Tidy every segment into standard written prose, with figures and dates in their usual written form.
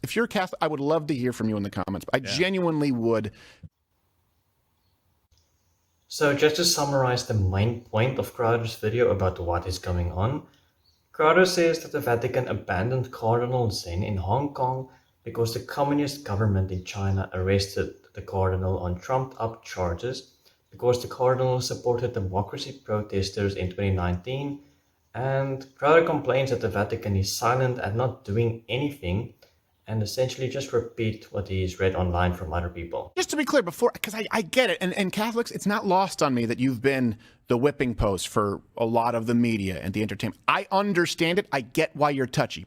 If you're a Catholic, I would love to hear from you in the comments. I genuinely would. So just to summarize the main point of Crowder's video about what is going on, Crowder says that the Vatican abandoned Cardinal Zen in Hong Kong because the communist government in China arrested the Cardinal on trumped-up charges because the Cardinal supported democracy protesters in 2019, and Crowder complains that the Vatican is silent and not doing anything, and essentially just repeat what he's read online from other people. Just to be clear, before, because I get it, and Catholics, it's not lost on me that you've been the whipping post for a lot of the media and the entertainment. I understand it. I get why you're touchy.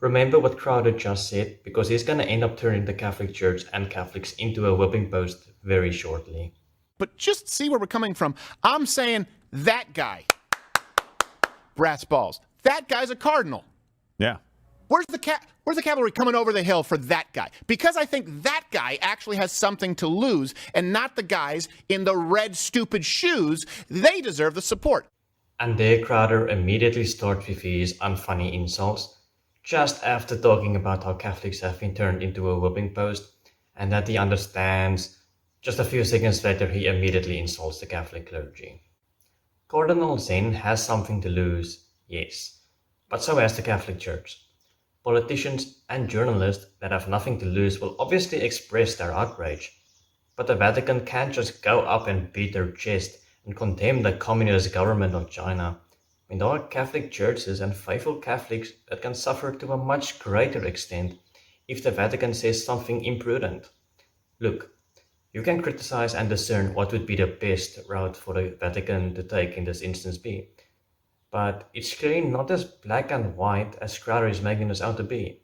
Remember what Crowder just said, because he's going to end up turning the Catholic Church and Catholics into a whipping post very shortly. But just see where we're coming from. I'm saying that guy, brass balls, that guy's a cardinal. Yeah. Where's the cavalry coming over the hill for that guy? Because I think that guy actually has something to lose, and not the guys in the red stupid shoes. They deserve the support. And there Crowder immediately starts with his unfunny insults, just after talking about how Catholics have been turned into a whipping post, and that he understands. Just a few seconds later, he immediately insults the Catholic clergy. Cardinal Zen has something to lose, yes, but so has the Catholic Church. Politicians and journalists that have nothing to lose will obviously express their outrage, but the Vatican can't just go up and beat their chest and condemn the communist government of China, when there are Catholic churches and faithful Catholics that can suffer to a much greater extent if the Vatican says something imprudent. Look, you can criticize and discern what would be the best route for the Vatican to take in this instance be, but it's clearly not as black and white as Crowder is making us out to be.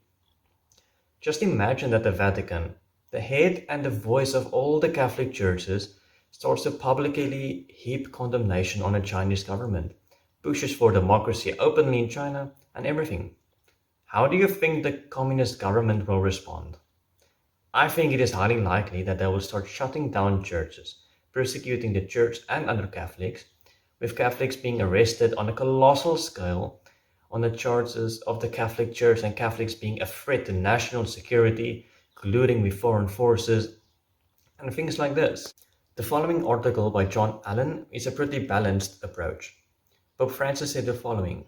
Just imagine that the Vatican, the head and the voice of all the Catholic churches, starts to publicly heap condemnation on the Chinese government, pushes for democracy openly in China, and everything. How do you think the communist government will respond? I think it is highly likely that they will start shutting down churches, persecuting the church and other Catholics, with Catholics being arrested on a colossal scale on the charges of the Catholic Church and Catholics being a threat to national security, colluding with foreign forces, and things like this. The following article by John Allen is a pretty balanced approach. Pope Francis said the following: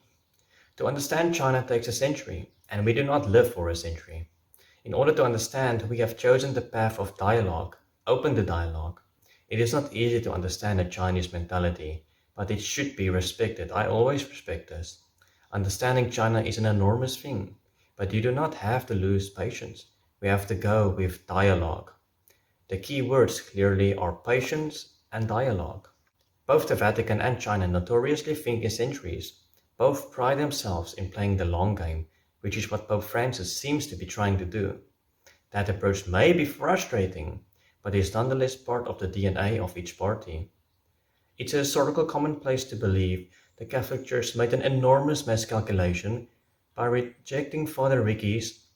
"To understand China takes a century, and we do not live for a century. In order to understand, we have chosen the path of dialogue, open the dialogue. It is not easy to understand a Chinese mentality, but it should be respected. I always respect this. Understanding China is an enormous thing, but you do not have to lose patience. We have to go with dialogue." The key words clearly are patience and dialogue. Both the Vatican and China notoriously think in centuries. Both pride themselves in playing the long game, which is what Pope Francis seems to be trying to do. That approach may be frustrating, but is nonetheless part of the DNA of each party. It's a historical commonplace to believe the Catholic Church made an enormous miscalculation by rejecting Father Ricky's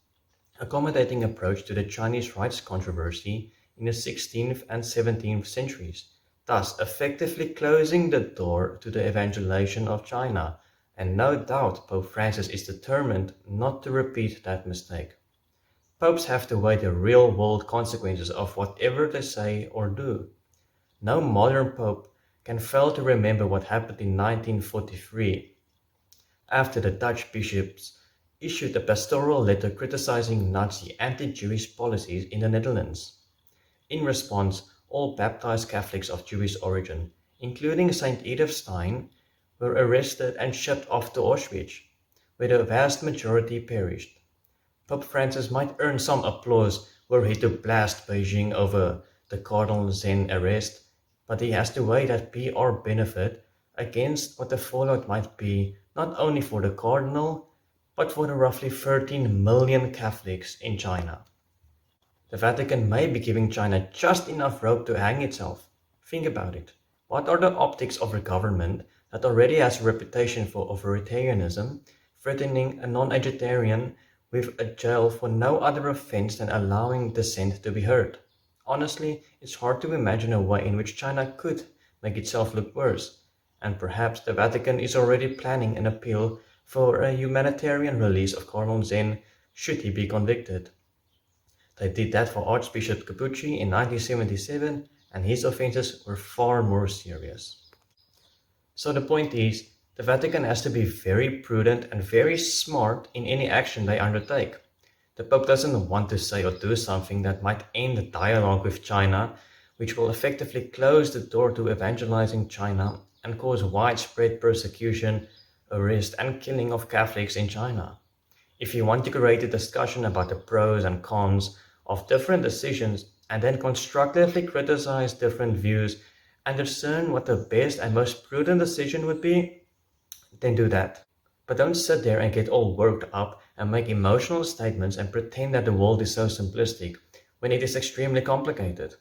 accommodating approach to the Chinese rights controversy in the 16th and 17th centuries, thus effectively closing the door to the evangelization of China, and no doubt Pope Francis is determined not to repeat that mistake. Popes have to weigh the real-world consequences of whatever they say or do. No modern pope can fail to remember what happened in 1943, after the Dutch bishops issued a pastoral letter criticizing Nazi anti-Jewish policies in the Netherlands. In response, all baptized Catholics of Jewish origin, including St. Edith Stein, were arrested and shipped off to Auschwitz, where the vast majority perished. Pope Francis might earn some applause were he to blast Beijing over the Cardinal Zen arrest, but he has to weigh that PR benefit against what the fallout might be, not only for the Cardinal, but for the roughly 13 million Catholics in China. The Vatican may be giving China just enough rope to hang itself. Think about it. What are the optics of a government that already has a reputation for authoritarianism, threatening a non-vegetarian with a jail for no other offense than allowing dissent to be heard? Honestly, it's hard to imagine a way in which China could make itself look worse, and perhaps the Vatican is already planning an appeal for a humanitarian release of Cardinal Zen should he be convicted. They did that for Archbishop Cupich in 1977, and his offences were far more serious. So the point is, the Vatican has to be very prudent and very smart in any action they undertake. The Pope doesn't want to say or do something that might end the dialogue with China, which will effectively close the door to evangelizing China and cause widespread persecution, arrest and killing of Catholics in China. If you want to create a discussion about the pros and cons of different decisions and then constructively criticize different views and discern what the best and most prudent decision would be, then do that. But don't sit there and get all worked up and make emotional statements and pretend that the world is so simplistic when it is extremely complicated.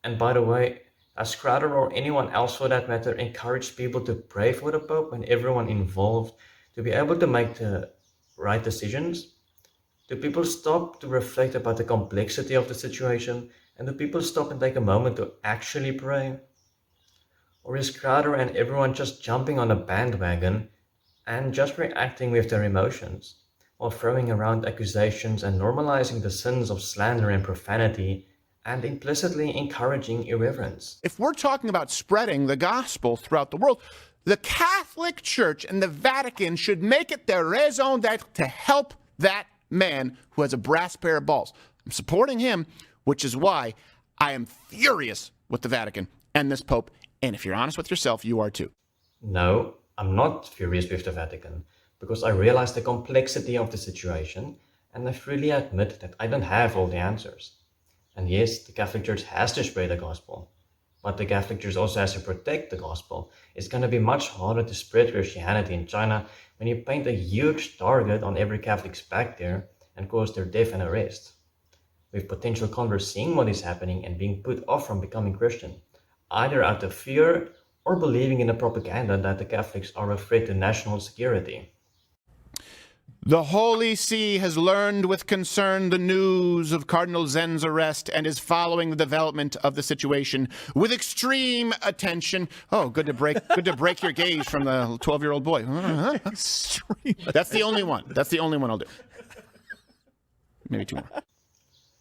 And by the way, has Crowder or anyone else for that matter encouraged people to pray for the Pope and everyone involved to be able to make the right decisions? Do people stop to reflect about the complexity of the situation? And do people stop and take a moment to actually pray? Or is Crowder and everyone just jumping on a bandwagon and just reacting with their emotions, while throwing around accusations and normalizing the sins of slander and profanity, and implicitly encouraging irreverence? If we're talking about spreading the gospel throughout the world, the Catholic Church and the Vatican should make it their raison d'etre to help that man who has a brass pair of balls. I'm supporting him, which is why I am furious with the Vatican and this Pope. And if you're honest with yourself, you are too. No, I'm not furious with the Vatican, because I realize the complexity of the situation, and I freely admit that I don't have all the answers. And yes, the Catholic Church has to spread the gospel, but the Catholic Church also has to protect the gospel. It's going to be much harder to spread Christianity in China when you paint a huge target on every Catholic's back there and cause their death and arrest, with potential converts seeing what is happening and being put off from becoming Christian, either out of fear or believing in the propaganda that the Catholics are a threat to national security. The Holy See has learned with concern the news of Cardinal Zen's arrest and is following the development of the situation with extreme attention. Oh, good to break your gaze from the 12-year-old boy. That's the only one. That's the only one I'll do. Maybe two more.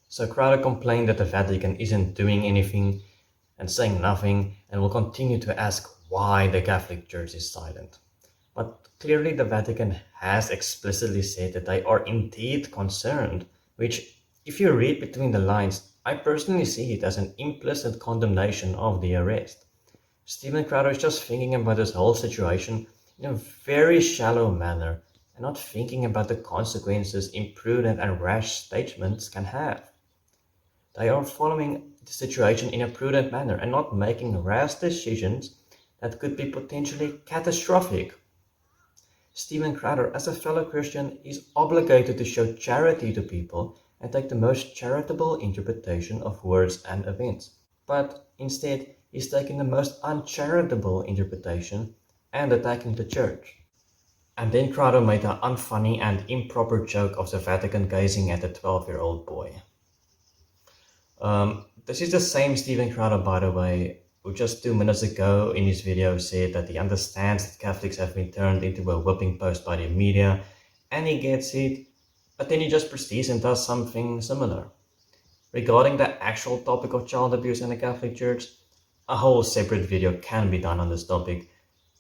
So Crowder complained that the Vatican isn't doing anything and saying nothing, and will continue to ask why the Catholic Church is silent. But clearly the Vatican has explicitly said that they are indeed concerned, which, if you read between the lines, I personally see it as an implicit condemnation of the arrest. Stephen Crowder is just thinking about this whole situation in a very shallow manner, and not thinking about the consequences imprudent and rash statements can have. They are following the situation in a prudent manner and not making rash decisions that could be potentially catastrophic. Stephen Crowder, as a fellow Christian, is obligated to show charity to people and take the most charitable interpretation of words and events. But instead, he's taking the most uncharitable interpretation and attacking the church. And then Crowder made an unfunny and improper joke of the Vatican gazing at a 12-year-old boy. This is the same Stephen Crowder, by the way, who just 2 minutes ago in his video said that he understands that Catholics have been turned into a whipping post by the media, and he gets it, but then he just proceeds and does something similar. Regarding the actual topic of child abuse in the Catholic Church, a whole separate video can be done on this topic,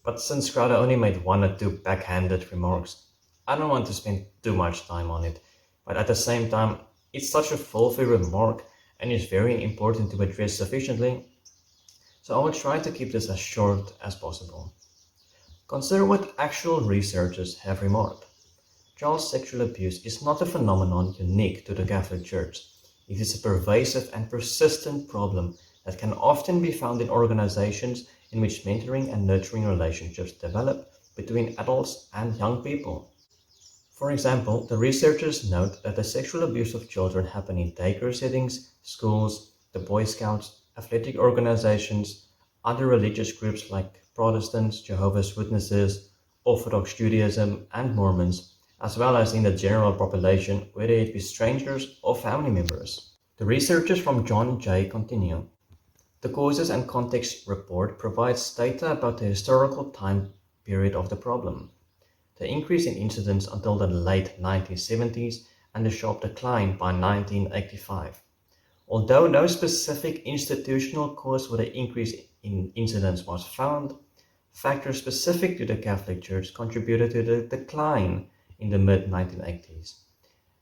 but since Crowder only made 1 or 2 backhanded remarks, I don't want to spend too much time on it, but at the same time, it's such a filthy remark and is very important to address sufficiently, so I will try to keep this as short as possible. Consider what actual researchers have remarked. Child sexual abuse is not a phenomenon unique to the Catholic Church. It is a pervasive and persistent problem that can often be found in organizations in which mentoring and nurturing relationships develop between adults and young people. For example, the researchers note that the sexual abuse of children happen in daycare settings, schools, the Boy Scouts, athletic organizations, other religious groups like Protestants, Jehovah's Witnesses, Orthodox Judaism, and Mormons, as well as in the general population, whether it be strangers or family members. The researchers from John Jay continue. The Causes and Context report provides data about the historical time period of the problem. The increase in incidents until the late 1970s and a sharp decline by 1985. Although no specific institutional cause for the increase in incidence was found, factors specific to the Catholic Church contributed to the decline in the mid-1980s.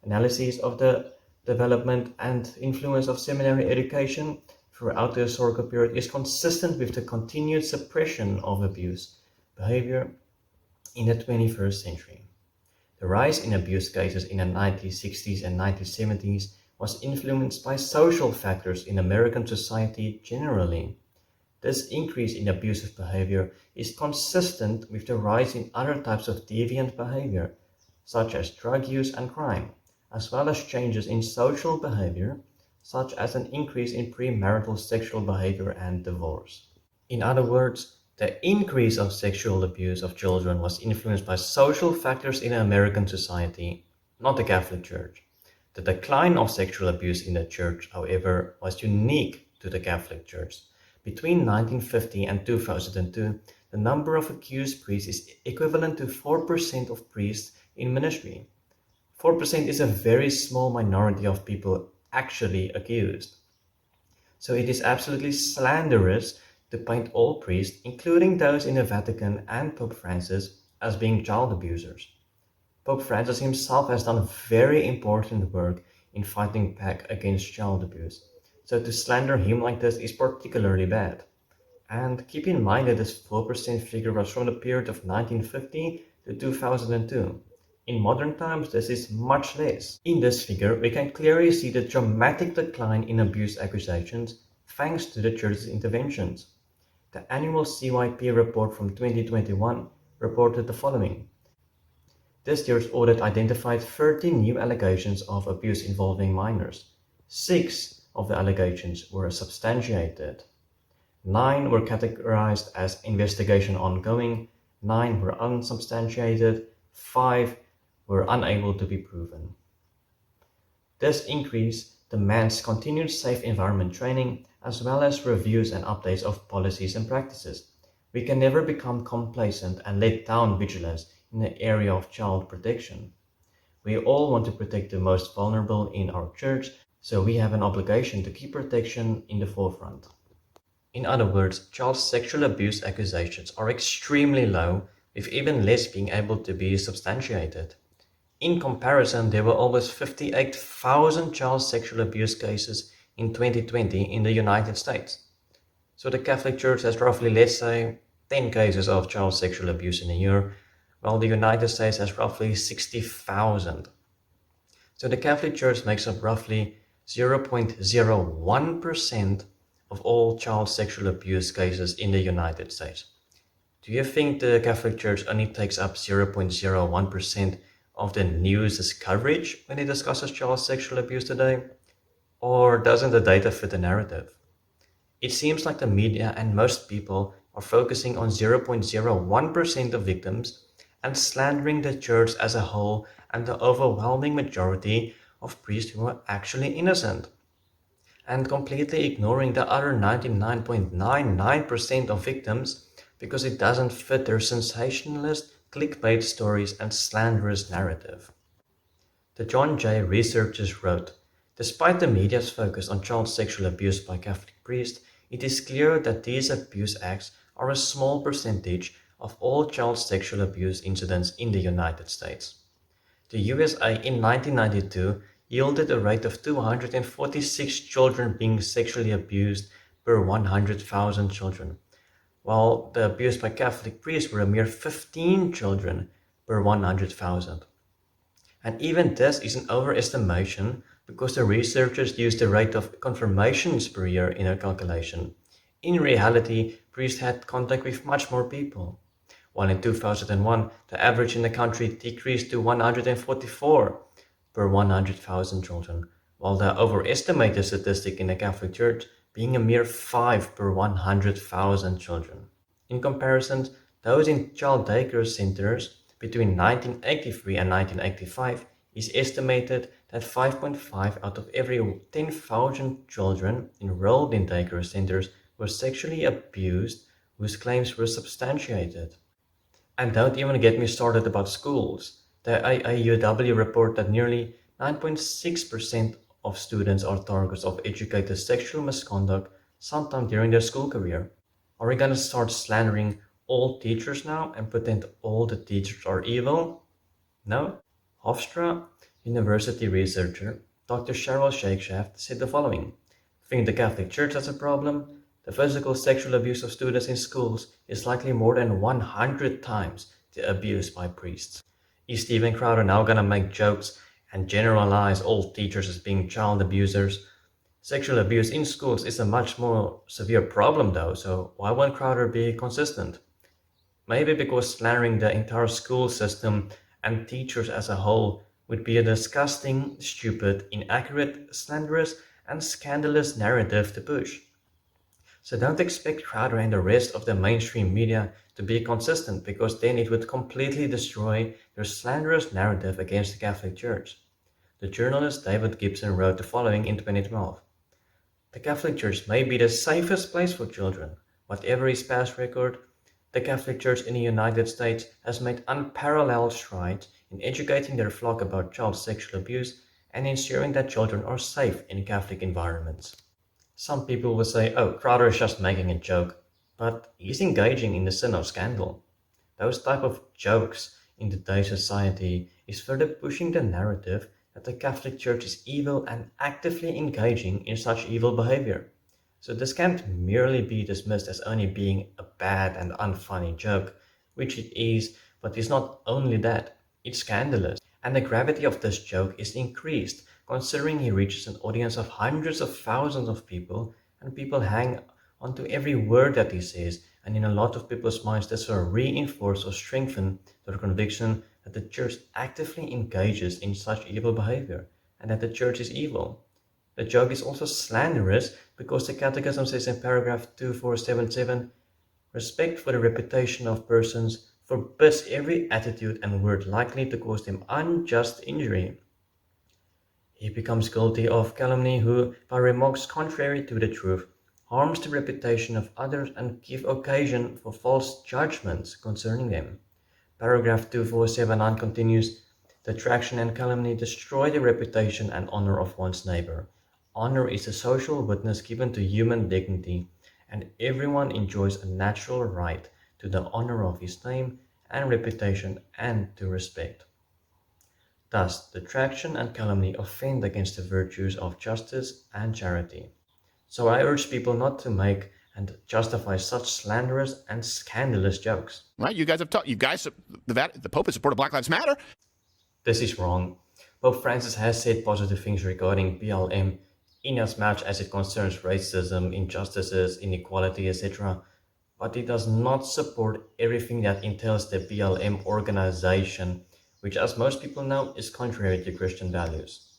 Analyses of the development and influence of seminary education throughout the historical period is consistent with the continued suppression of abuse behavior in the 21st century. The rise in abuse cases in the 1960s and 1970s was influenced by social factors in American society generally. This increase in abusive behavior is consistent with the rise in other types of deviant behavior, such as drug use and crime, as well as changes in social behavior, such as an increase in premarital sexual behavior and divorce. In other words, the increase of sexual abuse of children was influenced by social factors in American society, not the Catholic Church. The decline of sexual abuse in the Church, however, was unique to the Catholic Church. Between 1950 and 2002, the number of accused priests is equivalent to 4% of priests in ministry. 4% is a very small minority of people actually accused. So it is absolutely slanderous to paint all priests, including those in the Vatican and Pope Francis, as being child abusers. Pope Francis himself has done very important work in fighting back against child abuse, so to slander him like this is particularly bad. And keep in mind that this 4% figure was from the period of 1950 to 2002. In modern times, this is much less. In this figure, we can clearly see the dramatic decline in abuse accusations thanks to the Church's interventions. The annual CYP report from 2021 reported the following. This year's audit identified 13 new allegations of abuse involving minors. 6 of the allegations were substantiated. 9 were categorized as investigation ongoing, 9 were unsubstantiated, 5 were unable to be proven. This increase demands continued safe environment training as well as reviews and updates of policies and practices. We can never become complacent and let down vigilance in the area of child protection. We all want to protect the most vulnerable in our church, so we have an obligation to keep protection in the forefront. In other words, child sexual abuse accusations are extremely low, with even less being able to be substantiated. In comparison, there were almost 58,000 child sexual abuse cases in 2020 in the United States. So the Catholic Church has roughly, let's say, 10 cases of child sexual abuse in a year, while the United States has roughly 60,000. So the Catholic Church makes up roughly 0.01% of all child sexual abuse cases in the United States. Do you think the Catholic Church only takes up 0.01% of the news's coverage when it discusses child sexual abuse today? Or doesn't the data fit the narrative? It seems like the media and most people are focusing on 0.01% of victims and slandering the church as a whole and the overwhelming majority of priests who are actually innocent, and completely ignoring the other 99.99% of victims because it doesn't fit their sensationalist, clickbait stories and slanderous narrative. The John Jay researchers wrote, despite the media's focus on child sexual abuse by Catholic priests, it is clear that these abuse acts are a small percentage of all child sexual abuse incidents in the United States. The USA in 1992 yielded a rate of 246 children being sexually abused per 100,000 children, while the abuse by Catholic priests were a mere 15 children per 100,000. And even this is an overestimation because the researchers used the rate of confirmations per year in their calculation. In reality, priests had contact with much more people. While in 2001, the average in the country decreased to 144 per 100,000 children, while the overestimated statistic in the Catholic Church being a mere 5 per 100,000 children. In comparison, those in child daycare centers between 1983 and 1985 is estimated that 5.5 out of every 10,000 children enrolled in daycare centers were sexually abused whose claims were substantiated. And don't even get me started about schools. The AAUW report that nearly 9.6% of students are targets of educators' sexual misconduct sometime during their school career. Are we gonna start slandering all teachers now and pretend all the teachers are evil? No. Hofstra University researcher Dr. Cheryl Shakeshaft said the following: think the Catholic Church has a problem? The physical sexual abuse of students in schools is likely more than 100 times the abuse by priests. Is Steven Crowder now gonna make jokes and generalize all teachers as being child abusers? Sexual abuse in schools is a much more severe problem though, so why won't Crowder be consistent? Maybe because slandering the entire school system and teachers as a whole would be a disgusting, stupid, inaccurate, slanderous, and scandalous narrative to push. So don't expect Crowder and the rest of the mainstream media to be consistent, because then it would completely destroy their slanderous narrative against the Catholic Church. The journalist David Gibson wrote the following in 2012. The Catholic Church may be the safest place for children. Whatever his past record, the Catholic Church in the United States has made unparalleled strides in educating their flock about child sexual abuse and ensuring that children are safe in Catholic environments. Some people will say, oh, Crowder is just making a joke, but he's engaging in the sin of scandal. Those type of jokes in today's society is further pushing the narrative that the Catholic Church is evil and actively engaging in such evil behavior. So this can't merely be dismissed as only being a bad and unfunny joke, which it is, but it's not only that, it's scandalous. And the gravity of this joke is increased, considering he reaches an audience of hundreds of thousands of people, and people hang onto every word that he says, and in a lot of people's minds this will reinforce or strengthen their conviction that the church actively engages in such evil behavior, and that the church is evil. The joke is also slanderous because the Catechism says in paragraph 2477, respect for the reputation of persons forbids every attitude and word likely to cause them unjust injury. He becomes guilty of calumny who, by remarks contrary to the truth, harms the reputation of others and give occasion for false judgments concerning them. Paragraph 2479 continues, detraction and calumny destroy the reputation and honor of one's neighbor. Honor is a social witness given to human dignity, and everyone enjoys a natural right to the honor of his name and reputation and to respect. Thus, detraction and calumny offend against the virtues of justice and charity. So I urge people not to make and justify such slanderous and scandalous jokes. Right? You guys have taught. You guys, the Pope has supported Black Lives Matter. This is wrong. Pope Francis has said positive things regarding BLM in as much as it concerns racism, injustices, inequality, etc. But he does not support everything that entails the BLM organization, which, as most people know, is contrary to Christian values.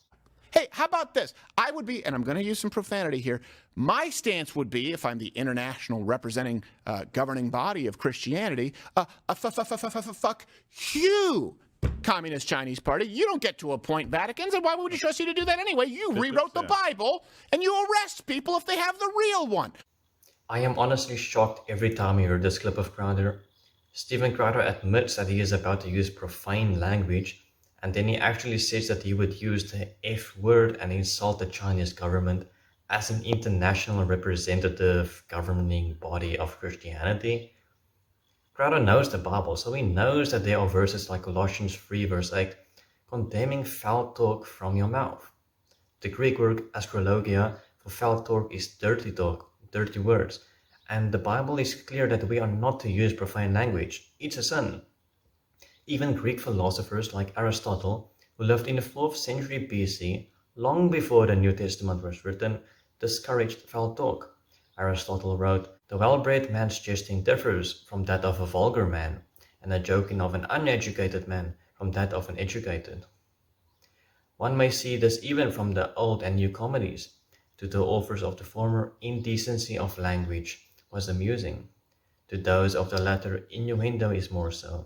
Hey, how about this? I would be, and I'm going to use some profanity here, my stance would be, if I'm the international representing governing body of Christianity, fuck you, Communist Chinese Party. You don't get to appoint Vaticans, and why would we trust you to do that anyway? You rewrote the Bible, and you arrest people if they have the real one. I am honestly shocked every time I hear this clip of Crowder. Steven Crowder admits that he is about to use profane language, and then he actually says that he would use the F word and insult the Chinese government as an international representative governing body of Christianity. Crowder knows the Bible, so he knows that there are verses like Colossians 3 verse 8, condemning foul talk from your mouth. The Greek word astrologia for foul talk is dirty talk, dirty words, and the Bible is clear that we are not to use profane language. It's a sin. Even Greek philosophers like Aristotle, who lived in the 4th century BC, long before the New Testament was written, discouraged foul talk. Aristotle wrote, the well-bred man's jesting differs from that of a vulgar man, and the joking of an uneducated man from that of an educated. One may see this even from the old and new comedies. To the authors of the former, indecency of language was amusing. To those of the latter, innuendo is more so.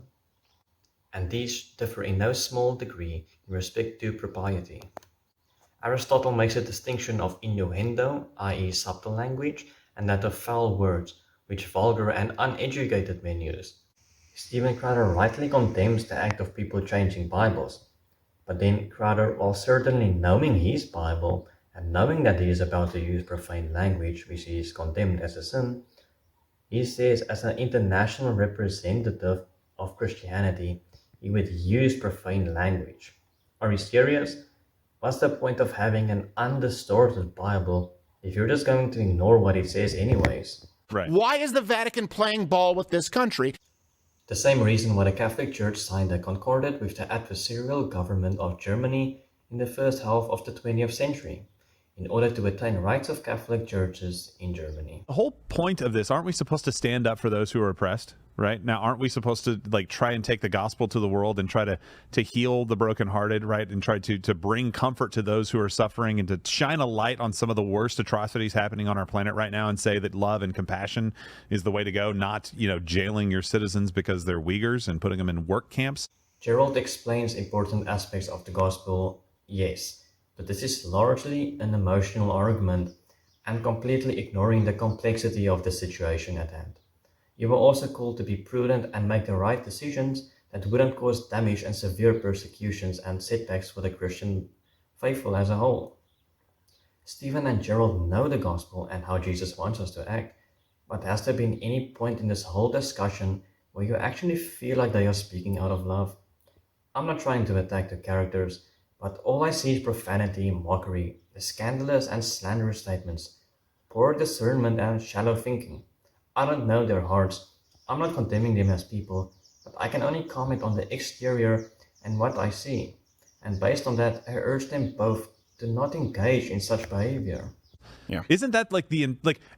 And these differ in no small degree in respect to propriety. Aristotle makes a distinction of innuendo, i.e. subtle language, and that of foul words, which vulgar and uneducated men use. Steven Crowder rightly condemns the act of people changing Bibles, But then Crowder, while certainly knowing his Bible and knowing that he is about to use profane language which he is condemned as a sin, he says as an international representative of Christianity, he would use profane language. Are you serious? What's the point of having an undistorted Bible if you're just going to ignore what it says anyways? Right. Why is the Vatican playing ball with this country? The same reason why the Catholic Church signed a concordat with the adversarial government of Germany in the first half of the 20th century, in order to attain rights of Catholic churches in Germany. The whole point of this, aren't we supposed to stand up for those who are oppressed? Right now, aren't we supposed to try and take the gospel to the world and try to heal the brokenhearted, right? And try to bring comfort to those who are suffering and to shine a light on some of the worst atrocities happening on our planet right now and say that love and compassion is the way to go, not, jailing your citizens because they're Uyghurs and putting them in work camps. Gerald explains important aspects of the gospel, yes, but this is largely an emotional argument and completely ignoring the complexity of the situation at hand. You were also called to be prudent and make the right decisions that wouldn't cause damage and severe persecutions and setbacks for the Christian faithful as a whole. Stephen and Gerald know the gospel and how Jesus wants us to act, but has there been any point in this whole discussion where you actually feel like they are speaking out of love? I'm not trying to attack the characters, but all I see is profanity, mockery, the scandalous and slanderous statements, poor discernment and shallow thinking. I don't know their hearts. I'm not condemning them as people, but I can only comment on the exterior and what I see. And based on that, I urge them both to not engage in such behavior. Yeah. Isn't that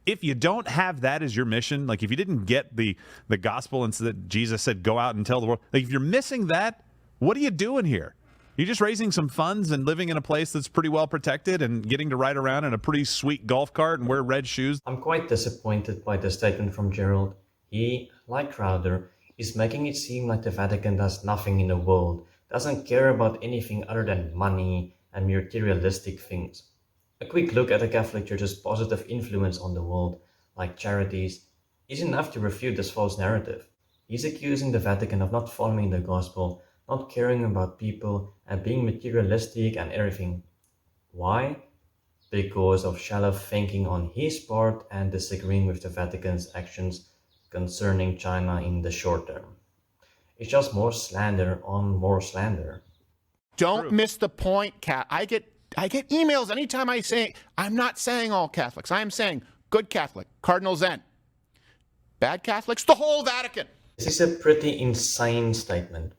if you don't have that as your mission, if you didn't get the gospel and so that Jesus said, go out and tell the world, if you're missing that, what are you doing here? You're just raising some funds and living in a place that's pretty well protected and getting to ride around in a pretty sweet golf cart and wear red shoes. I'm quite disappointed by the statement from Gerald. He, like Crowder, is making it seem like the Vatican does nothing in the world, doesn't care about anything other than money and materialistic things. A quick look at the Catholic Church's positive influence on the world, like charities, is enough to refute this false narrative. He's accusing the Vatican of not following the gospel, not caring about people, and being materialistic and everything. Why? Because of shallow thinking on his part and disagreeing with the Vatican's actions concerning China in the short term. It's just more slander on more slander. Don't miss the point, Cat. I get emails anytime I say, I'm not saying all Catholics. I am saying good Catholic, Cardinal Zen. Bad Catholics, the whole Vatican. This is a pretty insane statement,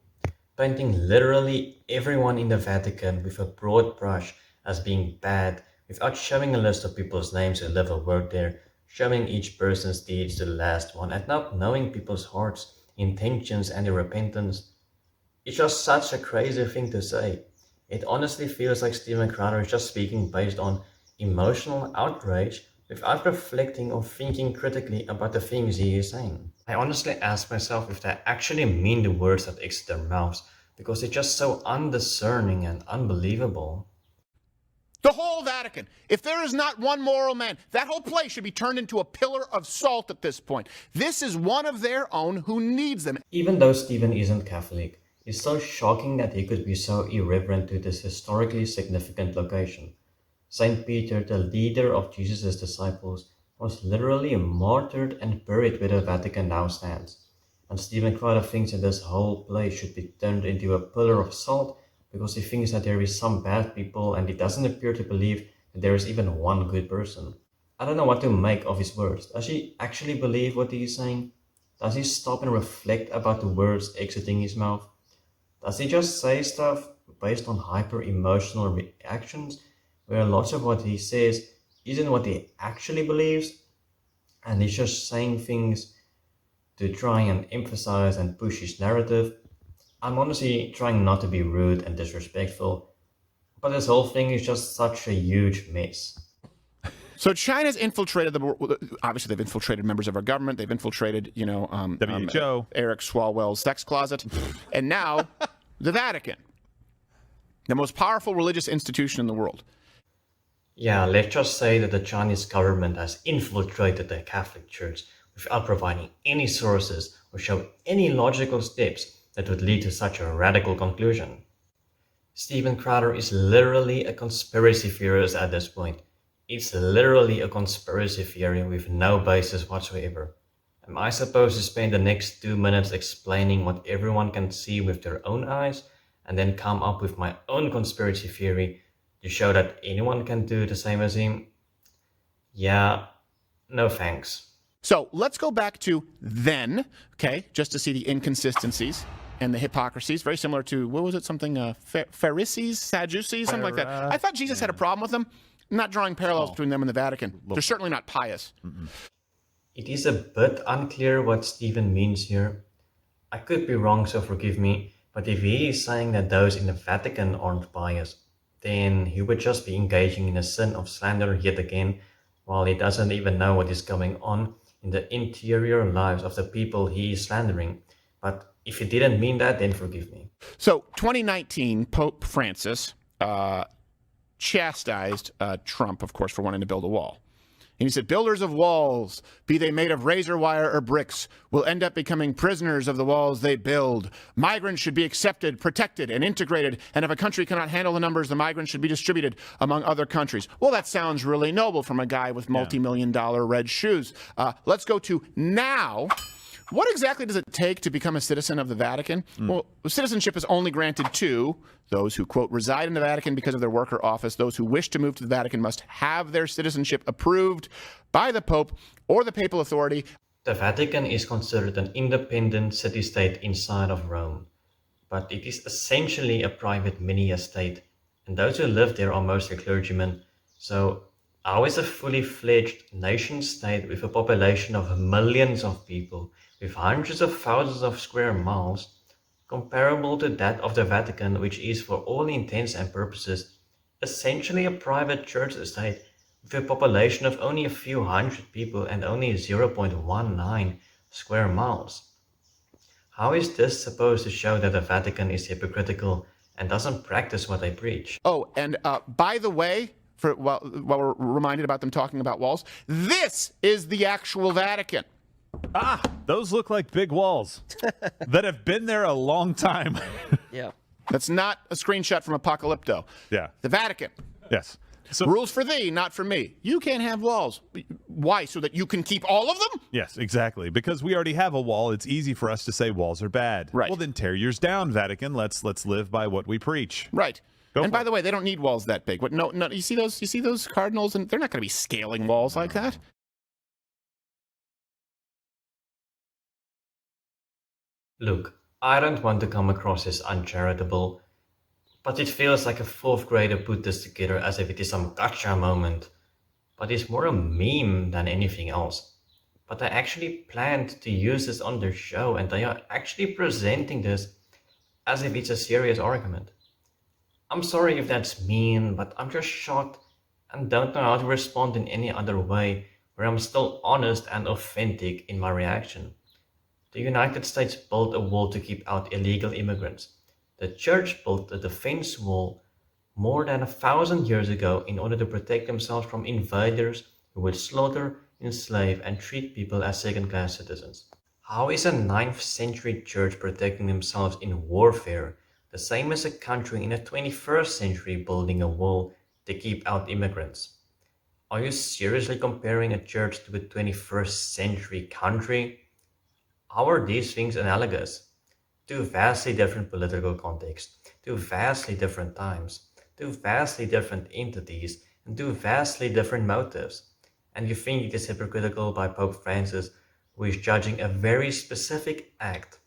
painting literally everyone in the Vatican with a broad brush as being bad without showing a list of people's names who live or work there, showing each person's deeds to the last one, and not knowing people's hearts, intentions, and their repentance. It's just such a crazy thing to say. It honestly feels like Stephen Crowder is just speaking based on emotional outrage without reflecting or thinking critically about the things he is saying. I honestly ask myself if they actually mean the words that exit their mouths, because it's just so undiscerning and unbelievable. The whole Vatican. If there is not one moral man, that whole place should be turned into a pillar of salt at this point. This is one of their own who needs them. Even though Stephen isn't Catholic, it's so shocking that he could be so irreverent to this historically significant location. Saint Peter, the leader of Jesus' disciples, was literally martyred and buried where the Vatican now stands. And Stephen Crowder thinks that this whole place should be turned into a pillar of salt because he thinks that there is some bad people and he doesn't appear to believe that there is even one good person. I don't know what to make of his words. Does he actually believe what he is saying? Does he stop and reflect about the words exiting his mouth? Does he just say stuff based on hyper-emotional reactions where lots of what he says isn't what he actually believes, and he's just saying things to try and emphasize and push his narrative? I'm honestly trying not to be rude and disrespectful, but this whole thing is just such a huge mess. So China's infiltrated obviously they've infiltrated members of our government. They've infiltrated, WHO. Eric Swalwell's sex closet. And now the Vatican, the most powerful religious institution in the world. Yeah, let's just say that the Chinese government has infiltrated the Catholic Church without providing any sources or show any logical steps that would lead to such a radical conclusion. Steven Crowder is literally a conspiracy theorist at this point. It's literally a conspiracy theory with no basis whatsoever. Am I supposed to spend the next 2 minutes explaining what everyone can see with their own eyes and then come up with my own conspiracy theory to show that anyone can do the same as him? Yeah, no thanks. So let's go back to then, okay, just to see the inconsistencies and the hypocrisies, very similar to, what was it, something, Pharisees, Sadducees, something like that. I thought Jesus had a problem with them. I'm not drawing parallels between them and the Vatican. They're certainly not pious. It is a bit unclear what Stephen means here. I could be wrong, so forgive me, but if he is saying that those in the Vatican aren't pious, then he would just be engaging in a sin of slander yet again, while he doesn't even know what is going on in the interior lives of the people he is slandering. But if he didn't mean that, then forgive me. So 2019, Pope Francis chastised Trump, of course, for wanting to build a wall. And he said, builders of walls, be they made of razor wire or bricks, will end up becoming prisoners of the walls they build. Migrants should be accepted, protected, and integrated. And if a country cannot handle the numbers, the migrants should be distributed among other countries. Well, that sounds really noble from a guy with multi-million-dollar red shoes. Let's go to now. What exactly does it take to become a citizen of the Vatican? Well, citizenship is only granted to those who, quote, reside in the Vatican because of their work or office. Those who wish to move to the Vatican must have their citizenship approved by the Pope or the papal authority. The Vatican is considered an independent city-state inside of Rome, but it is essentially a private mini-estate, and those who live there are mostly clergymen. So how is a fully fledged nation-state with a population of millions of people, with hundreds of thousands of square miles, comparable to that of the Vatican, which is, for all intents and purposes, essentially a private church estate with a population of only a few hundred people and only 0.19 square miles? How is this supposed to show that the Vatican is hypocritical and doesn't practice what they preach? Oh, and by the way, while we're reminded about them talking about walls, this is the actual Vatican. Ah, those look like big walls that have been there a long time. Yeah. That's not a screenshot from Apocalypto. Yeah. The Vatican. Yes. So, Rules for thee, not for me. You can't have walls. Why? So that you can keep all of them? yes, exactly. Because we already have a wall, it's easy for us to say walls are bad. Right. Well, then tear yours down, Vatican. Let's live by what we preach. Right. Go And for by the way, they don't need walls that big. What? No. You see those cardinals, and they're not going to be scaling walls like that. Look, I don't want to come across as uncharitable, but it feels like a fourth grader put this together as if it is some gotcha moment. But it's more a meme than anything else. But they actually planned to use this on their show, and they are actually presenting this as if it's a serious argument. I'm sorry if that's mean, but I'm just shocked and don't know how to respond in any other way where I'm still honest and authentic in my reaction. The United States built a wall to keep out illegal immigrants. The church built a defense wall more than 1,000 years ago in order to protect themselves from invaders who would slaughter, enslave, and treat people as second-class citizens. How is a 9th century church protecting themselves in warfare the same as a country in the 21st century building a wall to keep out immigrants? Are you seriously comparing a church to a 21st century country? How are these things analogous? Two vastly different political contexts, two vastly different times, two vastly different entities, and two vastly different motives. And you think it is hypocritical by Pope Francis, who is judging a very specific act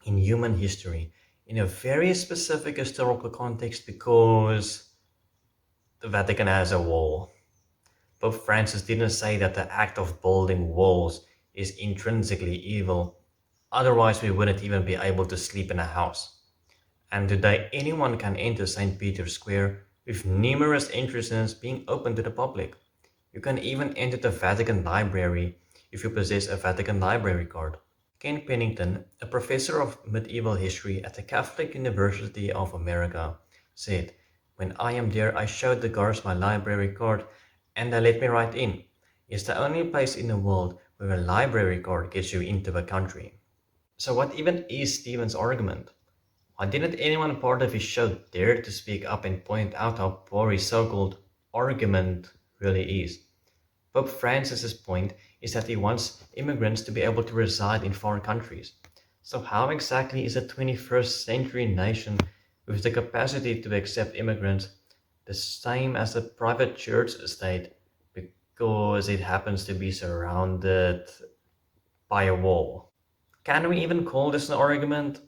in human history, in a very specific historical context, because the Vatican has a wall. Pope Francis didn't say that the act of building walls is intrinsically evil. Otherwise, we wouldn't even be able to sleep in a house. And today, anyone can enter St. Peter's Square with numerous entrances being open to the public. You can even enter the Vatican Library if you possess a Vatican Library card. Ken Pennington, a professor of medieval history at the Catholic University of America, said, "When I am there, I showed the guards my library card and they let me right in. It's the only place in the world where a library card gets you into a country." So what even is Stephen's argument? Why didn't anyone part of his show dare to speak up and point out how poor his so-called argument really is? Pope Francis's point is that he wants immigrants to be able to reside in foreign countries. So how exactly is a 21st century nation with the capacity to accept immigrants the same as a private church state because it happens to be surrounded by a wall? Can we even call this an argument?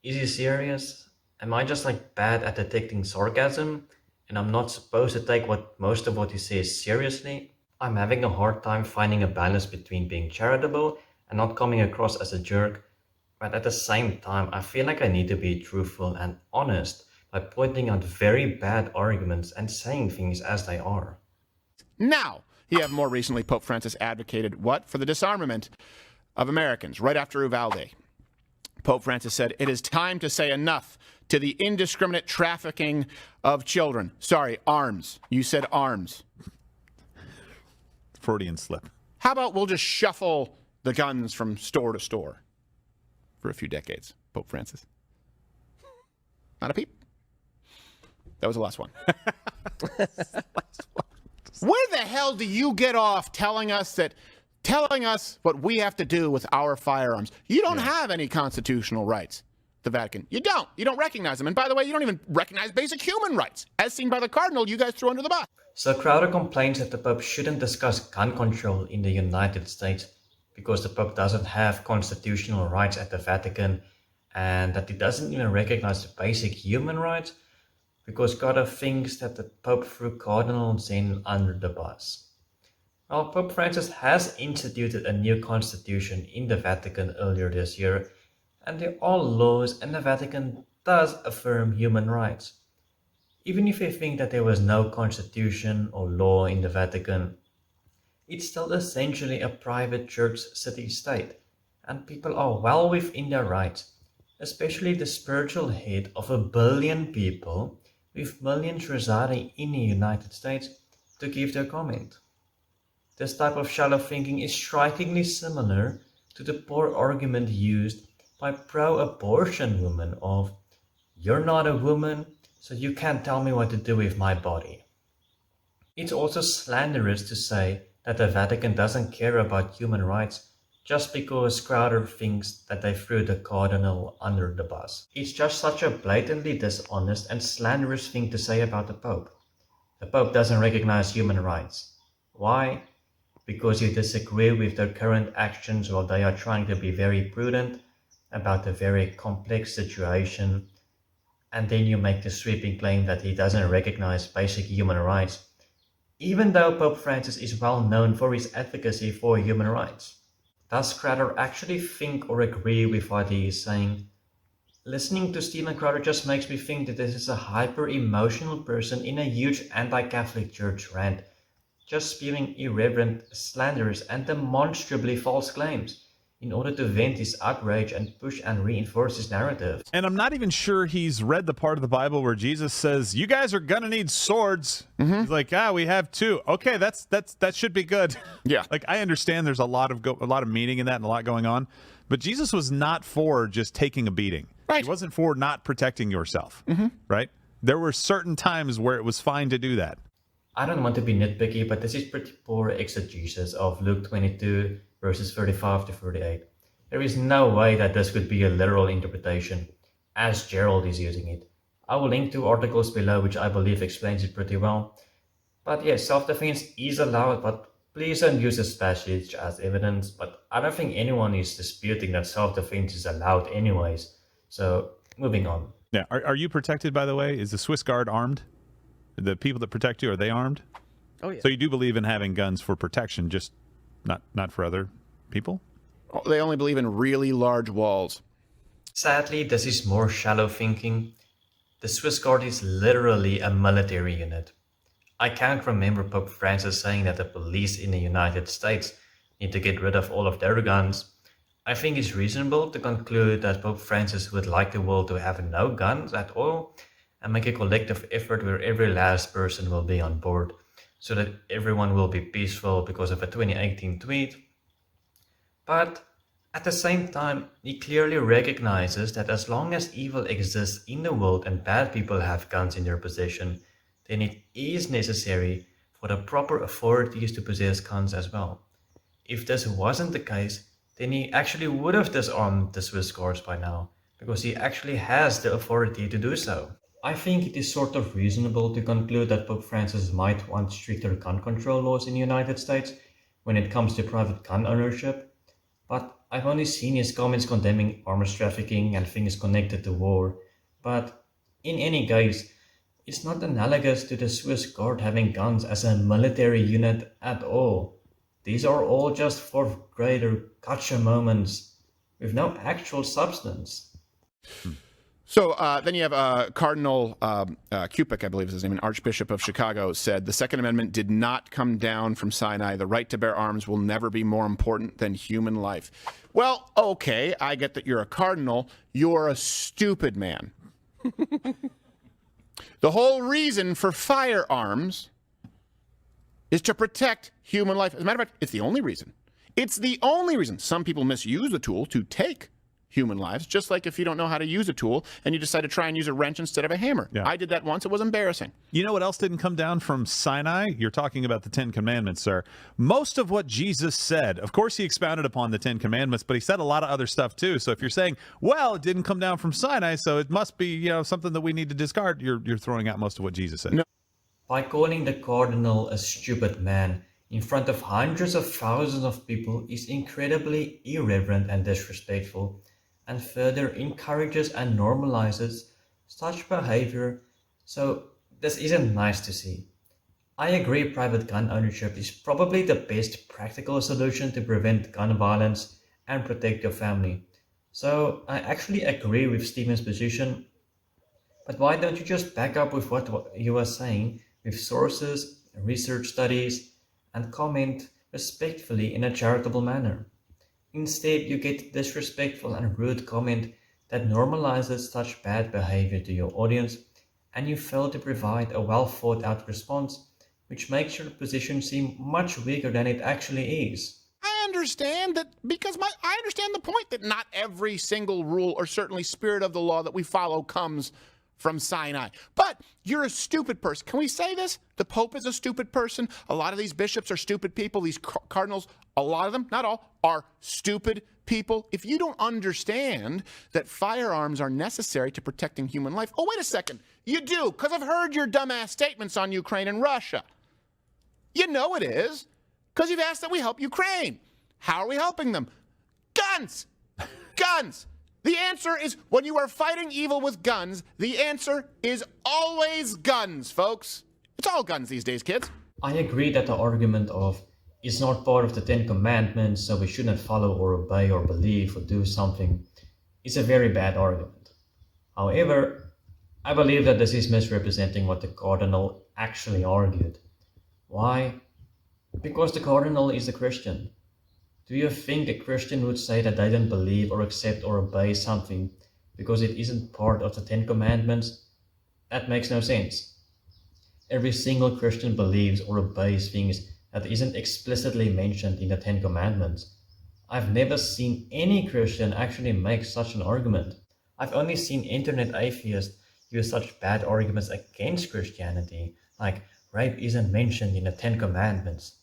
Is he serious? Am I just bad at detecting sarcasm and I'm not supposed to take most of what he says seriously? I'm having a hard time finding a balance between being charitable and not coming across as a jerk, but at the same time I feel like I need to be truthful and honest by pointing out very bad arguments and saying things as they are. Now, more recently, Pope Francis advocated what? For the disarmament of Americans, right after Uvalde. Pope Francis said, "It is time to say enough to the indiscriminate trafficking of children." Sorry, arms. You said arms. Freudian slip. How about we'll just shuffle the guns from store to store for a few decades, Pope Francis? Not a peep. That was the last one. Where the hell do you get off telling us what we have to do with our firearms? You don't have any constitutional rights, the Vatican. You don't. You don't recognize them. And by the way, you don't even recognize basic human rights. As seen by the Cardinal, you guys threw under the bus. So Crowder complains that the Pope shouldn't discuss gun control in the United States because the Pope doesn't have constitutional rights at the Vatican and that he doesn't even recognize the basic human rights because Crowder thinks that the Pope threw Cardinal Zen under the bus. Well, Pope Francis has instituted a new constitution in the Vatican earlier this year, and there are laws and the Vatican does affirm human rights. Even if you think that there was no constitution or law in the Vatican, it's still essentially a private church city-state, and people are well within their rights, especially the spiritual head of 1 billion people with millions residing in the United States, to give their comment. This type of shallow thinking is strikingly similar to the poor argument used by pro-abortion women of, "You're not a woman, so you can't tell me what to do with my body." It's also slanderous to say that the Vatican doesn't care about human rights just because Crowder thinks that they threw the Cardinal under the bus. It's just such a blatantly dishonest and slanderous thing to say about the Pope. The Pope doesn't recognize human rights. Why? Because you disagree with their current actions while they are trying to be very prudent about a very complex situation, and then you make the sweeping claim that he doesn't recognize basic human rights, even though Pope Francis is well known for his advocacy for human rights. Does Crowder actually think or agree with what he is saying? Listening to Stephen Crowder just makes me think that this is a hyper-emotional person in a huge anti-Catholic church rant, just spewing irreverent, slanderous and demonstrably false claims in order to vent his outrage and push and reinforce his narrative. And I'm not even sure he's read the part of the Bible where Jesus says, "You guys are gonna need swords." He's like, "We have 2. Okay, that should be good." Yeah. I understand there's a lot of meaning in that and a lot going on, but Jesus was not for just taking a beating. Right. He wasn't for not protecting yourself. Right? There were certain times where it was fine to do that. I don't want to be nitpicky, but this is pretty poor exegesis of Luke 22 verses 35 to 38. There is no way that this could be a literal interpretation, as Gerald is using it. I will link 2 articles below which I believe explains it pretty well. But yes, self-defense is allowed, but please don't use this passage as evidence. But I don't think anyone is disputing that self-defense is allowed anyways. So, moving on. Yeah. Are you protected, by the way? Is the Swiss Guard armed? The people that protect you, are they armed? Oh, yeah. So you do believe in having guns for protection, just not for other people? They only believe in really large walls. Sadly, this is more shallow thinking. The Swiss Guard is literally a military unit. I can't remember Pope Francis saying that the police in the United States need to get rid of all of their guns. I think it's reasonable to conclude that Pope Francis would like the world to have no guns at all and make a collective effort where every last person will be on board so that everyone will be peaceful because of a 2018 tweet. But At the same time, he clearly recognizes that as long as evil exists in the world and bad people have guns in their possession, then it is necessary for the proper authorities to possess guns as well. If this wasn't the case, then he actually would have disarmed the Swiss guards by now, because he actually has the authority to do so. I think it is sort of reasonable to conclude that Pope Francis might want stricter gun control laws in the United States when it comes to private gun ownership, but I've only seen his comments condemning arms trafficking and things connected to war. But in any case, it's not analogous to the Swiss Guard having guns as a military unit at all. These are all just fourth grader gotcha moments with no actual substance. So then you have Cardinal Cupich, I believe is his name, an Archbishop of Chicago, said the Second Amendment did not come down from Sinai. The right to bear arms will never be more important than human life. Well, okay, I get that you're a cardinal. You're a stupid man. The whole reason for firearms is to protect human life. As a matter of fact, it's the only reason. It's the only reason. Some people misuse the tool to take human lives, just like if you don't know how to use a tool and you decide to try and use a wrench instead of a hammer. Yeah. I did that once. It was embarrassing. You know what else didn't come down from Sinai? You're talking about the Ten Commandments, sir. Most of what Jesus said, of course, he expounded upon the Ten Commandments, but he said a lot of other stuff too. So if you're saying, well, it didn't come down from Sinai, so it must be, something that we need to discard, you're throwing out most of what Jesus said. No. By calling the cardinal a stupid man in front of hundreds of thousands of people is incredibly irreverent and disrespectful, and further encourages and normalizes such behavior, so this isn't nice to see. I agree private gun ownership is probably the best practical solution to prevent gun violence and protect your family. So I actually agree with Stephen's position, but why don't you just back up with what you are saying with sources, research studies, and comment respectfully in a charitable manner? Instead, you get disrespectful and rude comment that normalizes such bad behavior to your audience, and you fail to provide a well thought out response, which makes your position seem much weaker than it actually is. I understand that because I understand the point that not every single rule or certainly spirit of the law that we follow comes from Sinai. But you're a stupid person. Can we say this? The Pope is a stupid person. A lot of these bishops are stupid people. These cardinals, a lot of them, not all, are stupid people. If you don't understand that firearms are necessary to protecting human life, oh, wait a second. You do, because I've heard your dumbass statements on Ukraine and Russia. You know it is, because you've asked that we help Ukraine. How are we helping them? Guns! Guns! The answer is, when you are fighting evil with guns, the answer is always guns, folks. It's all guns these days, kids. I agree that the argument of it's not part of the Ten Commandments, so we shouldn't follow or obey or believe or do something is a very bad argument. However, I believe that this is misrepresenting what the Cardinal actually argued. Why? Because the Cardinal is a Christian. Do you think a Christian would say that they don't believe or accept or obey something because it isn't part of the Ten Commandments? That makes no sense. Every single Christian believes or obeys things that isn't explicitly mentioned in the Ten Commandments. I've never seen any Christian actually make such an argument. I've only seen internet atheists use such bad arguments against Christianity, like rape isn't mentioned in the Ten Commandments.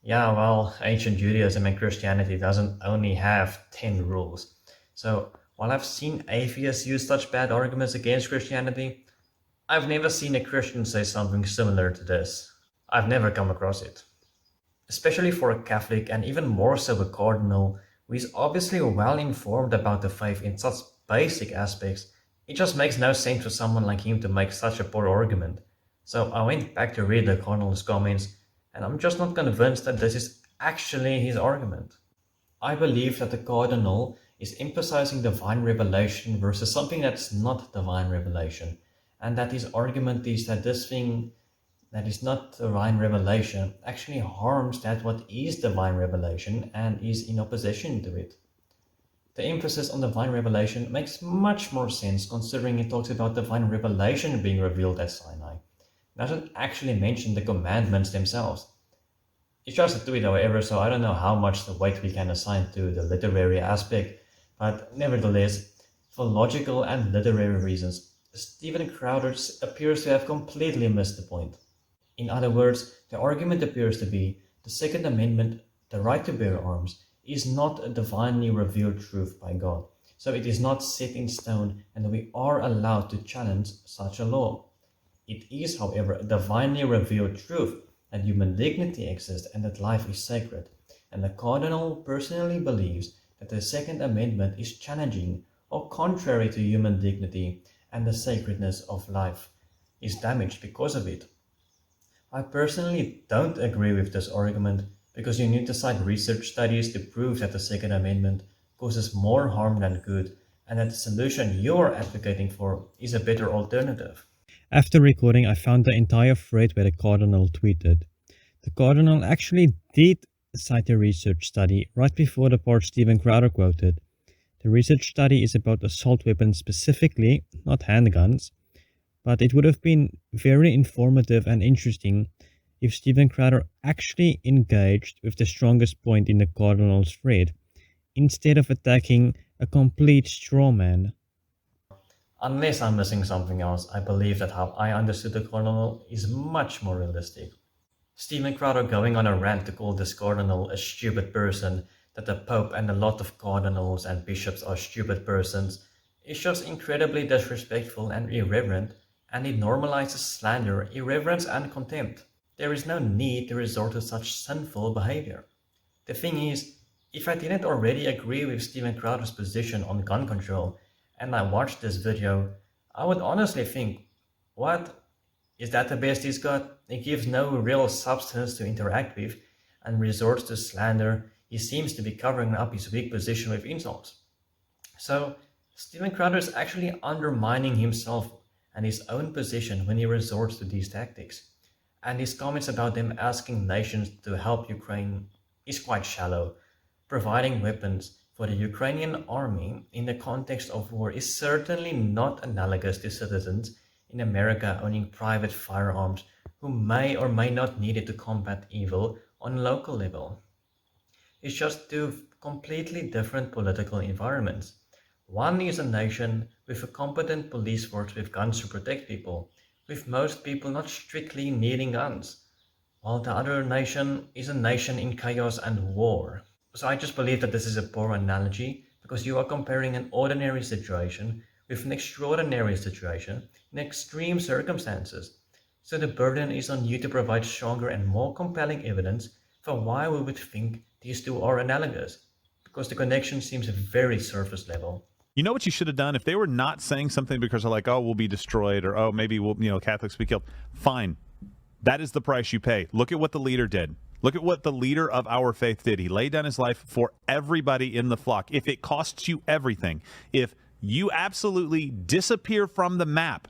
Yeah, well, ancient Judaism and Christianity doesn't only have 10 rules. So while I've seen atheists use such bad arguments against Christianity, I've never seen a Christian say something similar to this. I've never come across it. Especially for a Catholic, and even more so a Cardinal, who is obviously well informed about the faith in such basic aspects, it just makes no sense for someone like him to make such a poor argument. So I went back to read the Cardinal's comments, and I'm just not convinced that this is actually his argument. I believe that the Cardinal is emphasizing divine revelation versus something that's not divine revelation, and that his argument is that this thing that is not divine revelation actually harms that what is divine revelation and is in opposition to it. The emphasis on divine revelation makes much more sense considering it talks about divine revelation being revealed at Sinai. It doesn't actually mention the commandments themselves. It's just a tweet, however, so I don't know how much the weight we can assign to the literary aspect, but nevertheless, for logical and literary reasons, Stephen Crowder appears to have completely missed the point. In other words, the argument appears to be the Second Amendment, the right to bear arms, is not a divinely revealed truth by God, so it is not set in stone and we are allowed to challenge such a law. It is, however, a divinely revealed truth that human dignity exists and that life is sacred, and the Cardinal personally believes that the Second Amendment is challenging or contrary to human dignity, and the sacredness of life is damaged because of it. I personally don't agree with this argument because you need to cite research studies to prove that the Second Amendment causes more harm than good and that the solution you're advocating for is a better alternative. After recording, I found the entire thread where the Cardinal tweeted. The Cardinal actually did cite a research study right before the part Stephen Crowder quoted. The research study is about assault weapons specifically, not handguns, but it would have been very informative and interesting if Stephen Crowder actually engaged with the strongest point in the Cardinal's thread, instead of attacking a complete straw man. Unless I'm missing something else, I believe that how I understood the Cardinal is much more realistic. Stephen Crowder going on a rant to call this Cardinal a stupid person, that the Pope and a lot of cardinals and bishops are stupid persons, is just incredibly disrespectful and irreverent, and it normalizes slander, irreverence and contempt. There is no need to resort to such sinful behavior. The thing is, if I didn't already agree with Stephen Crowder's position on gun control, and I watched this video, I would honestly think, what? Is that the best he's got? He gives no real substance to interact with and resorts to slander. He seems to be covering up his weak position with insults. So, Stephen Crowder is actually undermining himself and his own position when he resorts to these tactics. And his comments about them asking nations to help Ukraine is quite shallow. Providing weapons for the Ukrainian army in the context of war is certainly not analogous to citizens in America owning private firearms who may or may not need it to combat evil on a local level. It's just two completely different political environments. One is a nation with a competent police force with guns to protect people, with most people not strictly needing guns, while the other nation is a nation in chaos and war. So I just believe that this is a poor analogy because you are comparing an ordinary situation with an extraordinary situation in extreme circumstances. So the burden is on you to provide stronger and more compelling evidence for why we would think these two are analogous, because the connection seems very surface level. You know what you should have done? If they were not saying something because they're like, oh, we'll be destroyed, or oh, maybe we'll, Catholics be killed. Fine. That is the price you pay. Look at what the leader did. Look at what the leader of our faith did. He laid down his life for everybody in the flock. If it costs you everything, if you absolutely disappear from the map,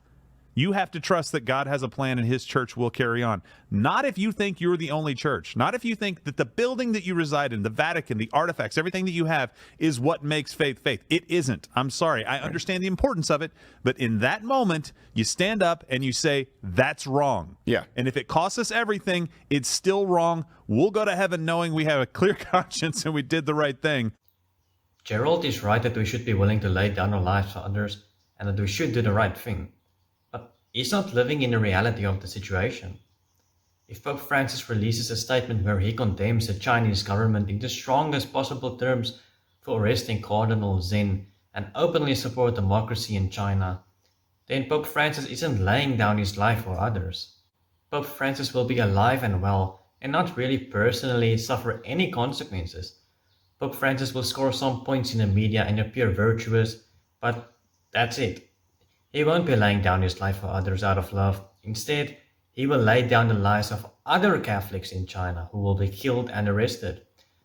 you have to trust that God has a plan and his church will carry on. Not if you think you're the only church. Not if you think that the building that you reside in, the Vatican, the artifacts, everything that you have is what makes faith faith. It isn't. I'm sorry. I understand the importance of it. But in that moment, you stand up and you say, that's wrong. Yeah. And if it costs us everything, it's still wrong. We'll go to heaven knowing we have a clear conscience and we did the right thing. Gerald is right that we should be willing to lay down our lives for others and that we should do the right thing. He's not living in the reality of the situation. If Pope Francis releases a statement where he condemns the Chinese government in the strongest possible terms for arresting Cardinal Zen and openly support democracy in China, then Pope Francis isn't laying down his life for others. Pope Francis will be alive and well and not really personally suffer any consequences. Pope Francis will score some points in the media and appear virtuous, but that's it. He won't be laying down his life for others out of love. Instead, he will lay down the lives of other Catholics in China who will be killed and arrested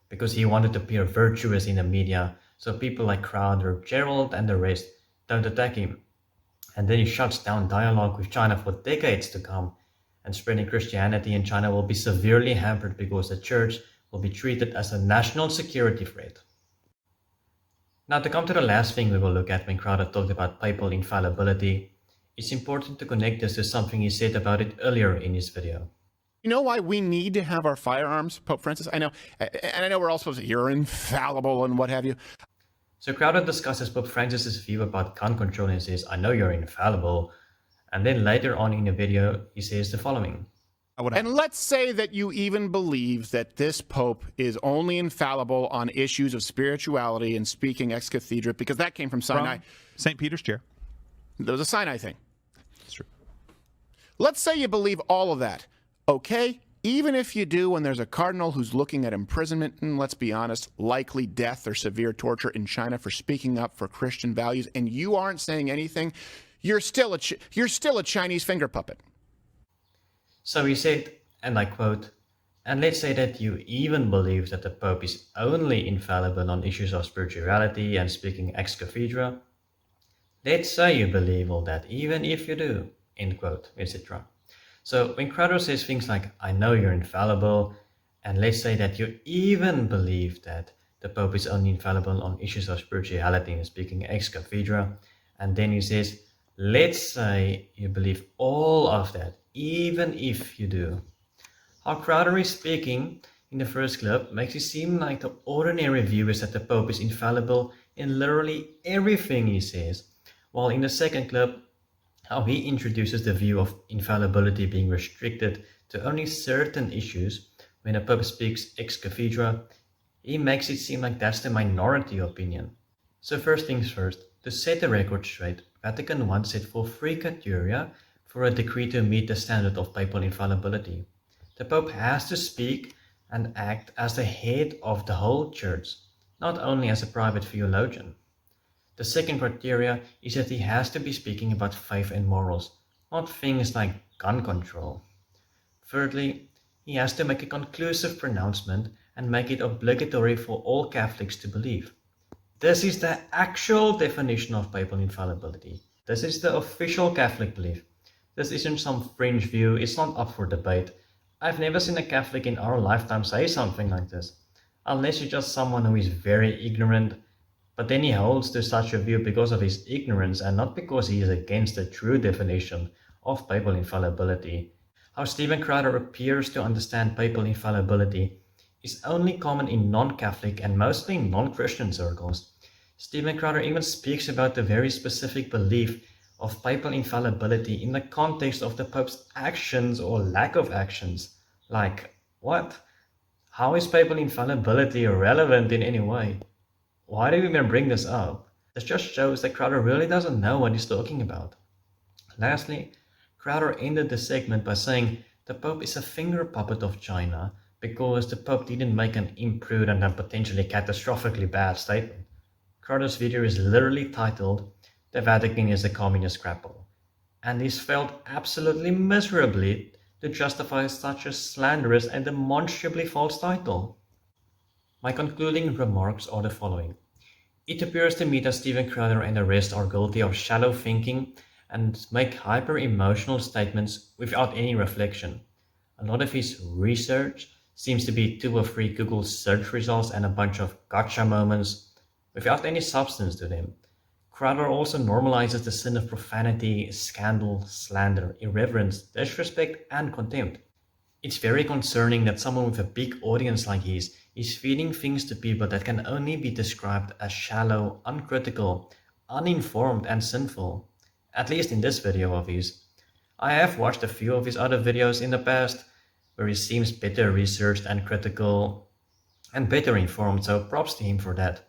because he wanted to appear virtuous in the media so people like Crowder, Gerald and the rest don't attack him. And then he shuts down dialogue with China for decades to come, and spreading Christianity in China will be severely hampered because the church will be treated as a national security threat. Now, to come to the last thing we will look at when Crowder talked about papal infallibility, it's important to connect this to something he said about it earlier in his video. You know why we need to have our firearms, Pope Francis? I know, and I know we're all supposed to, you're infallible and what have you. So Crowder discusses Pope Francis's view about gun control and says, I know you're infallible. And then later on in the video, he says the following. And let's say that you even believe that this Pope is only infallible on issues of spirituality and speaking ex cathedra, because that came from Sinai. From St. Peter's chair. There was a Sinai thing. That's true. Let's say you believe all of that. Okay, even if you do, when there's a cardinal who's looking at imprisonment and, let's be honest, likely death or severe torture in China for speaking up for Christian values, and you aren't saying anything, you're still a Chinese finger puppet. So he said, and I quote, and let's say that you even believe that the Pope is only infallible on issues of spirituality and speaking ex cathedra. Let's say you believe all that, even if you do, end quote, etc. So when Crowder says things like, I know you're infallible, and let's say that you even believe that the Pope is only infallible on issues of spirituality and speaking ex cathedra, and then he says, let's say you believe all of that, even if you do. How Crowder is speaking in the first clip makes it seem like the ordinary view is that the Pope is infallible in literally everything he says, while in the second clip, how he introduces the view of infallibility being restricted to only certain issues when a Pope speaks ex cathedra, he makes it seem like that's the minority opinion. So first things first, to set the record straight, Vatican I set for 3 criteria for a decree to meet the standard of papal infallibility. The Pope has to speak and act as the head of the whole Church, not only as a private theologian. The second criteria is that he has to be speaking about faith and morals, not things like gun control. Thirdly, he has to make a conclusive pronouncement and make it obligatory for all Catholics to believe. This is the actual definition of papal infallibility. This is the official Catholic belief. This isn't some fringe view, it's not up for debate. I've never seen a Catholic in our lifetime say something like this, unless you're just someone who is very ignorant, but then he holds to such a view because of his ignorance and not because he is against the true definition of papal infallibility. How Stephen Crowder appears to understand papal infallibility is only common in non-Catholic and mostly non-Christian circles. Stephen Crowder even speaks about the very specific belief of papal infallibility in the context of the Pope's actions or lack of actions. Like, what? How is papal infallibility relevant in any way? Why do we even bring this up? This just shows that Crowder really doesn't know what he's talking about. Lastly, Crowder ended the segment by saying the Pope is a finger puppet of China because the Pope didn't make an imprudent and potentially catastrophically bad statement. Crowder's video is literally titled, The Vatican is a Communist Grapple, and he's failed absolutely miserably to justify such a slanderous and demonstrably false title. My concluding remarks are the following. It appears to me that Stephen Crowder and the rest are guilty of shallow thinking and make hyper-emotional statements without any reflection. A lot of his research seems to be 2 or 3 Google search results and a bunch of gotcha moments without any substance to them. Crowder also normalizes the sin of profanity, scandal, slander, irreverence, disrespect, and contempt. It's very concerning that someone with a big audience like his is feeding things to people that can only be described as shallow, uncritical, uninformed, and sinful. At least in this video of his. I have watched a few of his other videos in the past, where he seems better researched and critical, and better informed, so props to him for that.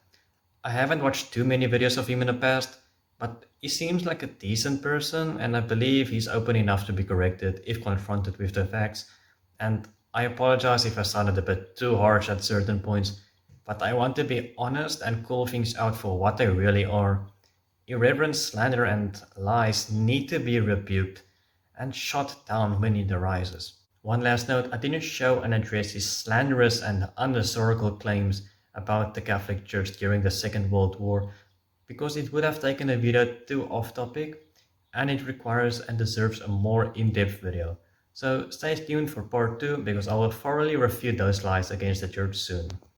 I haven't watched too many videos of him in the past, but he seems like a decent person, and I believe he's open enough to be corrected if confronted with the facts. And I apologize if I sounded a bit too harsh at certain points, but I want to be honest and call things out for what they really are. Irreverence, slander, and lies need to be rebuked and shot down when it arises. One last note, I didn't show and address his slanderous and unhistorical claims about the Catholic Church during the Second World War because it would have taken a video too off topic and it requires and deserves a more in-depth video. So stay tuned for part 2 because I will thoroughly refute those lies against the Church soon.